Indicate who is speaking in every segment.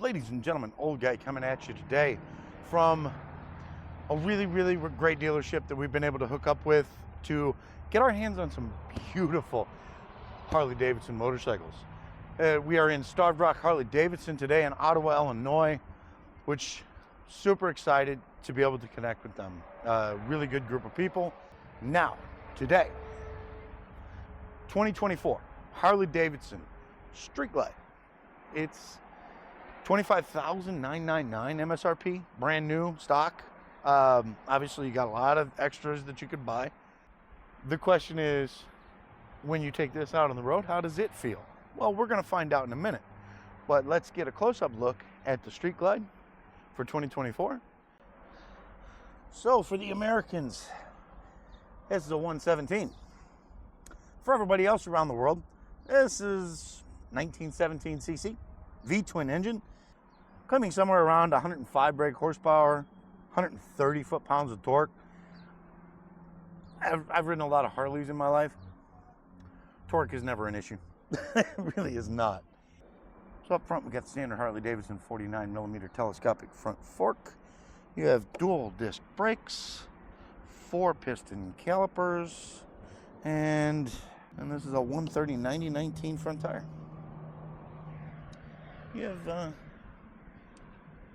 Speaker 1: Ladies and gentlemen, old guy coming at you today from a really great dealership that we've been able to hook up with to get our hands on some beautiful Harley Davidson motorcycles. We are in Starved Rock Harley Davidson today in Ottawa, Illinois, which super excited to be able to connect with them. Really good group of people. Now, today, 2024 Harley Davidson Street Glide. It's $25,999 MSRP, brand new stock. Obviously, you got a lot of extras that you could buy. The question is, when you take this out on the road, how does it feel? Well, we're going to find out in a minute. But let's get a close-up look at the Street Glide for 2024. So, for the Americans, this is a 117. For everybody else around the world, this is 1917 cc, V-twin engine, coming somewhere around 105 brake horsepower, 130 foot-pounds of torque. I've ridden a lot of Harleys in my life. Torque is never an issue. It really is not. So up front, we got standard Harley Davidson 49mm telescopic front fork. You have dual disc brakes, 4-piston calipers, and this is a 130/90/19 front tire. You have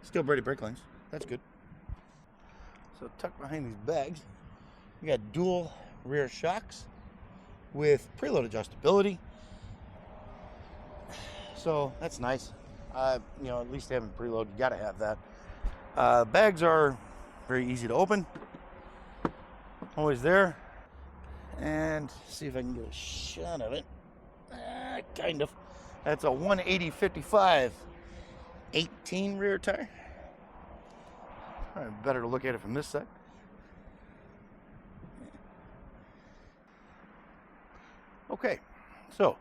Speaker 1: steel braided brake lines. That's good. So tucked behind these bags, you got dual rear shocks with preload adjustability. So that's nice. At least having preload, you got to have that. Bags are very easy to open. Always there. And see if I can get a shot of it. Kind of. That's a 180/55 18 rear tire. Probably better to look at it from this side. Okay, so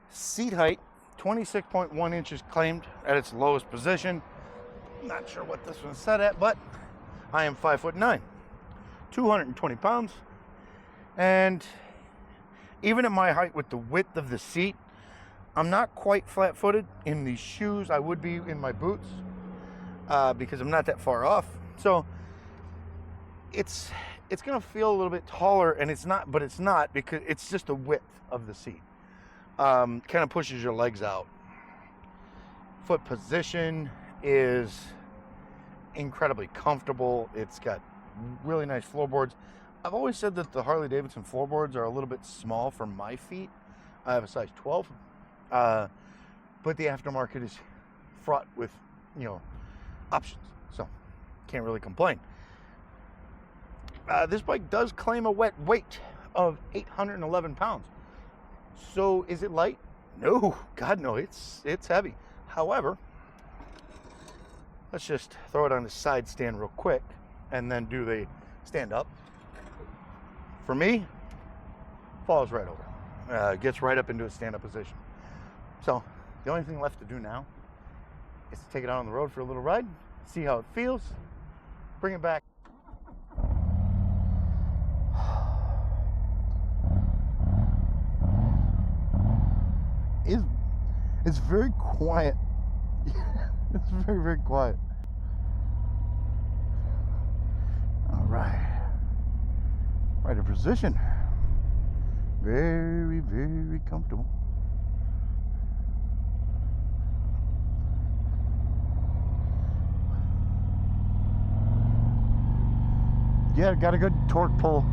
Speaker 1: seat height, 26.1 inches claimed at its lowest position. Not sure what this one's set at, but I am 5'9", 220 pounds. And even at my height with the width of the seat, I'm not quite flat-footed. In the shoes, I would be in my boots because I'm not that far off. So it's going to feel a little bit taller, and it's not, but it's not because it's just the width of the seat. Kind of pushes your legs out. Foot position is incredibly comfortable. It's got really nice floorboards. I've always said that the Harley Davidson floorboards are a little bit small for my feet. I have a size 12, but the aftermarket is fraught with, options, so can't really complain. This bike does claim a wet weight of 811 pounds. So is it light? No, God no, it's heavy. However, let's just throw it on the side stand real quick and then do the stand up. For me, falls right over. Gets right up into a stand-up position. So the only thing left to do now is to take it out on the road for a little ride, see how it feels, bring it back. It's very quiet. It's very quiet. All right. Right in position. Very comfortable. Yeah, got a good torque pull.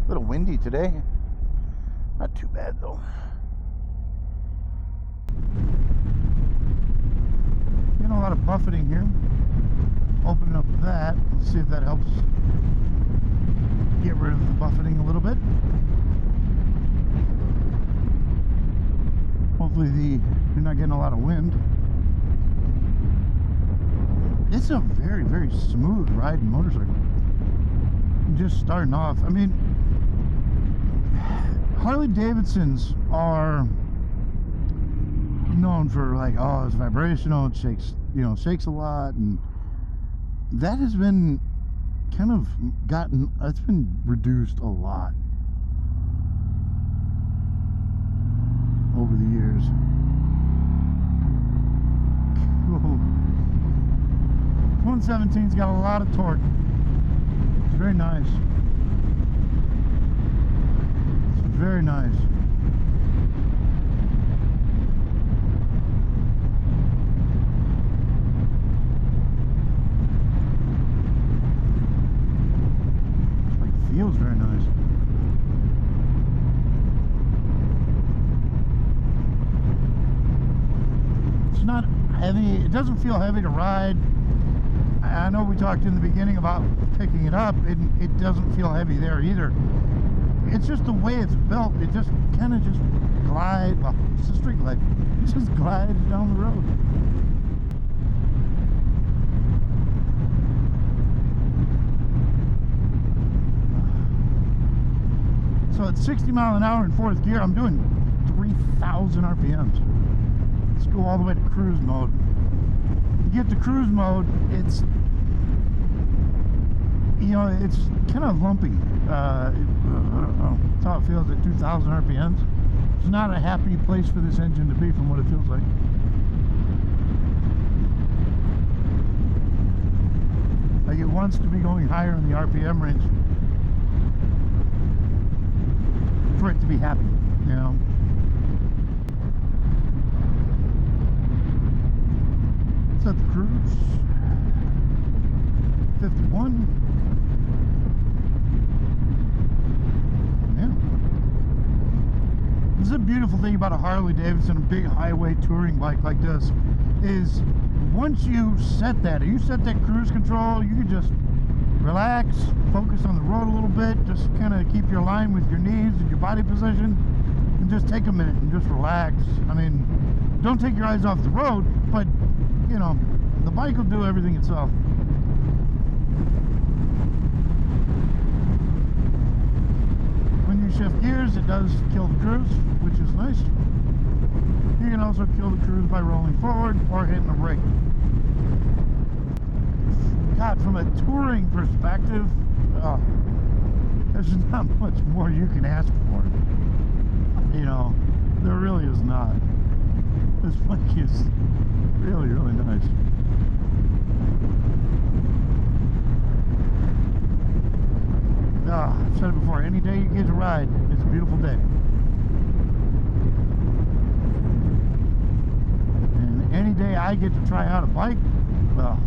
Speaker 1: A little windy today. Not too bad though. A lot of buffeting here. Open up that. Let's see if that helps get rid of the buffeting a little bit. Hopefully you're not getting a lot of wind. It's a very smooth riding motorcycle. Just starting off. I mean, Harley Davidsons are known for like, oh, it's vibrational, it shakes, shakes a lot, and that has been kind of it's been reduced a lot.
Speaker 2: over the years. Cool. 117's got a lot of torque. It's very nice. It's very nice. Feels very nice. It's not heavy. It doesn't feel heavy to ride. I know we talked in the beginning about picking it up. It doesn't feel heavy there either. It's just the way it's built. It just kind of just glides. Well, it's a street glide. It just glides down the road. So at 60 mile an hour in fourth gear, I'm doing 3,000 RPMs. Let's go all the way to cruise mode. You get to cruise mode, it's, you know, it's kind of lumpy. I don't know. That's how it feels at 2,000 RPMs. It's not a happy place for this engine to be from what it feels like. Like it wants to be going higher in the RPM range for it to be happy, you know. Set the cruise. 51. Yeah. This is a beautiful thing about a Harley Davidson, a big highway touring bike like this, is once you set that cruise control, you can just relax, focus on the road a little bit, just kind of keep your line with your knees and your body position, and just take a minute and just relax. I mean, don't take your eyes off the road, but, you know, the bike will do everything itself. When you shift gears, it does kill the cruise, which is nice. You can also kill the cruise by rolling forward or hitting the brake. God, from a touring perspective, there's not much more you can ask for. You know, there really is not. This bike is really, really nice. I've said it before, any day you get to ride, it's a beautiful day. And any day I get to try out a bike, well,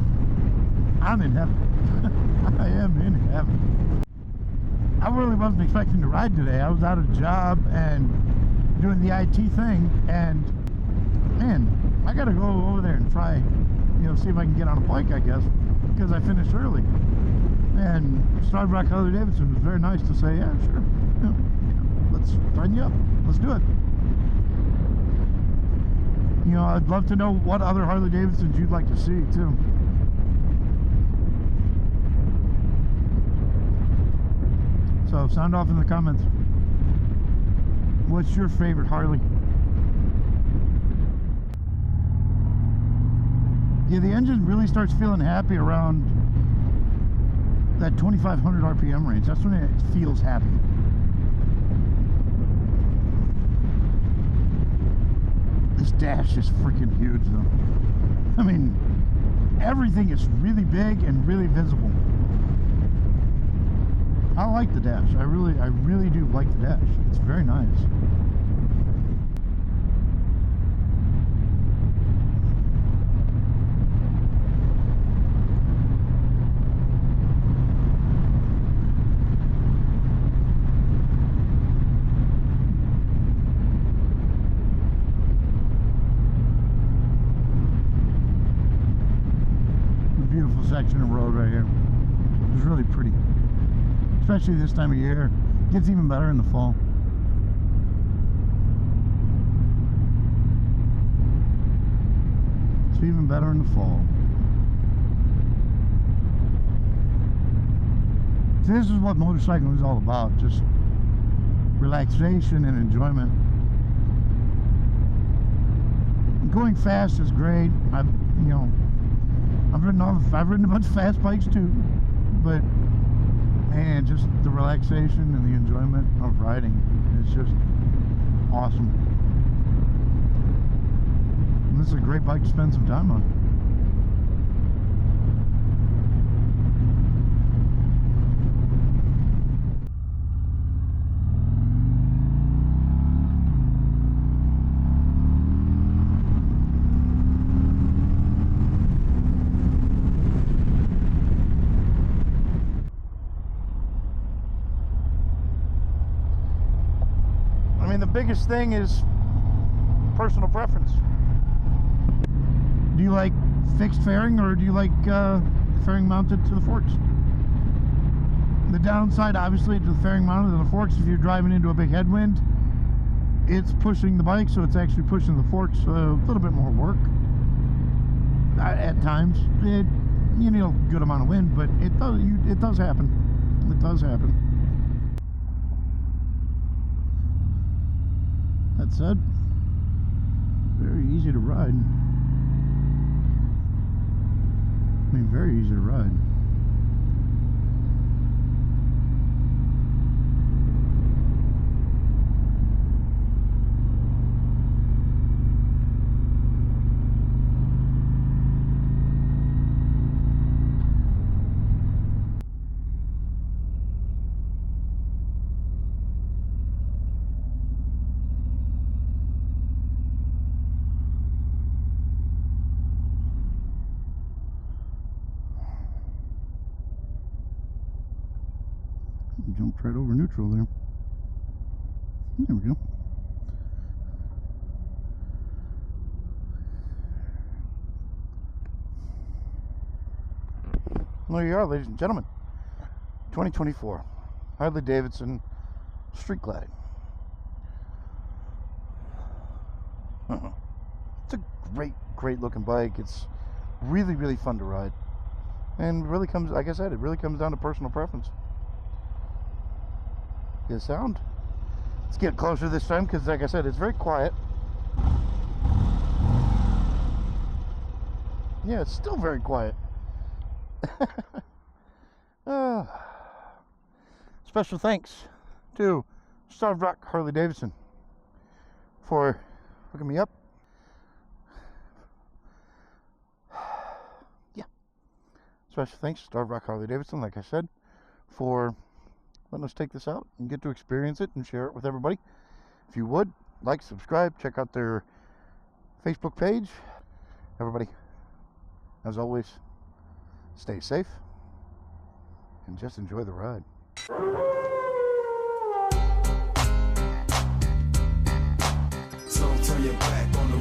Speaker 2: I'm in heaven. I am in heaven. I really wasn't expecting to ride today. I was out of job and doing the IT thing, and man, I gotta go over there and try, you know, see if I can get on a bike, I guess, because I finished early. And started back Harley Davidson. It was very nice to say, yeah, sure, yeah, let's sign you up, let's do it. You know, I'd love to know what other Harley Davidsons you'd like to see too. So sound off in the comments. What's your favorite Harley? Yeah, the engine really starts feeling happy around that 2,500 RPM range. That's when it feels happy. This dash is freaking huge though. I mean, everything is really big and really visible. I like the dash. I really do like the dash. It's very nice. Beautiful section of road right here. It's really pretty. Especially this time of year. It gets even better in the fall. It's even better in the fall. So this is what motorcycling is all about. Just relaxation and enjoyment. Going fast is great. I've ridden a bunch of fast bikes too, but man, just the relaxation and the enjoyment of riding is just awesome. this is a great bike to spend some time on.
Speaker 1: I mean, the biggest thing is personal preference.
Speaker 2: Do you like fixed fairing, or do you like fairing mounted to the forks? The downside, obviously, to the fairing mounted to the forks, if you're driving into a big headwind, it's pushing the bike, so it's actually pushing the forks a little bit more work at times. You need a good amount of wind, but it does happen. It does happen. That said, very easy to ride. I mean, very easy to ride. Jumped right over neutral there. There we go. Well, there you are, ladies and gentlemen. 2024 Harley Davidson Street Glide. It's a great looking bike. It's really fun to ride, and really comes, like I said, it really comes down to personal preference. Get sound. Let's get closer this time, because like I said, it's very quiet. Yeah, it's still very quiet. Special thanks to Starved Rock Harley Davidson for hooking me up. Yeah. Special thanks to Starved Rock Harley Davidson, like I said, for letting us take this out and get to experience it and share it with everybody. If you would, like, subscribe, check out their Facebook page. Everybody, as always, stay safe and just enjoy the ride.
Speaker 3: So turn your back on the